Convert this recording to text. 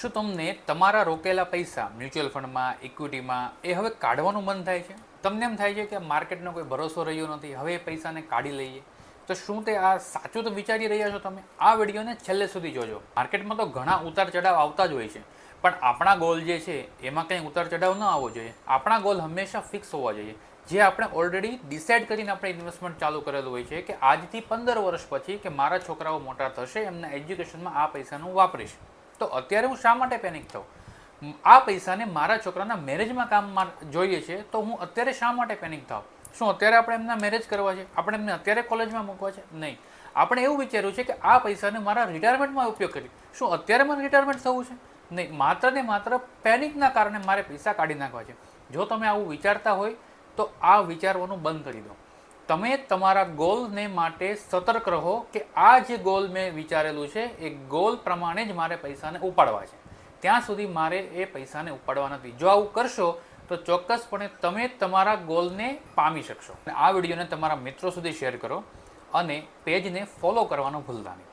શું તમને તમારા રોકેલા પૈસા મ્યુચ્યુઅલ ફંડમાં, ઇક્વિટીમાં એ હવે કાઢવાનું મન થાય છે? તમને એમ થાય છે કે માર્કેટનો કોઈ ભરોસો રહ્યો નથી, હવે એ પૈસાને કાઢી લઈએ? તો શું તે આ સાચું તો વિચારી રહ્યા છો તમે? આ વિડીયોને છેલ્લે સુધી જોજો. માર્કેટમાં તો ઘણા ઉતાર ચઢાવ આવતા જ હોય છે, પણ આપણા ગોલ જે છે એમાં કંઈ ઉતાર ચઢાવ ન આવવો જોઈએ. આપણા ગોલ હંમેશા ફિક્સ હોવા જોઈએ, જે આપણે ઓલરેડી ડિસાઇડ કરીને આપણે ઇન્વેસ્ટમેન્ટ ચાલુ કરેલું હોય છે કે આજથી 15 વર્ષ પછી કે મારા છોકરાઓ મોટા થશે, એમના એજ્યુકેશનમાં આ પૈસાનું વાપરીશ. તો અત્યારે હું શા માટે પેનિક થાઉં? આ પૈસાને મારા છોકરાના મેરેજમાં કામમાં જોઈએ છે, તો હું અત્યારે શા માટે પેનિક થાઉં? શું અત્યારે આપણે એમના મેરેજ કરવા છે? આપણે એમને અત્યારે કોલેજમાં મૂકવા છે? નહીં. આપણે એવું વિચાર્યું છે કે આ પૈસાને મારા રિટાયરમેન્ટમાં ઉપયોગ કરી. શું અત્યારે મને રિટાયરમેન્ટ થવું છે? નહીં. માત્ર ને માત્ર પેનિકના કારણે મારે પૈસા કાઢી નાખવા છે. જો તમે આવું વિચારતા હોય તો આ વિચારવાનું બંધ કરી દો. તમે તમારા ગોલને માટે સતર્ક રહો કે આ જે ગોલ મેં વિચારેલું છે એ ગોલ પ્રમાણે જ મારે પૈસાને ઉપાડવા છે. ત્યાં સુધી મારે એ પૈસાને ઉપાડવા નથી. જો આવું કરશો તો ચોક્કસપણે તમે તમારા ગોલને પામી શકશો. આ વિડીયોને તમારા મિત્રો સુધી શેર કરો અને પેજને ફોલો કરવાનું ભૂલતા નહીં.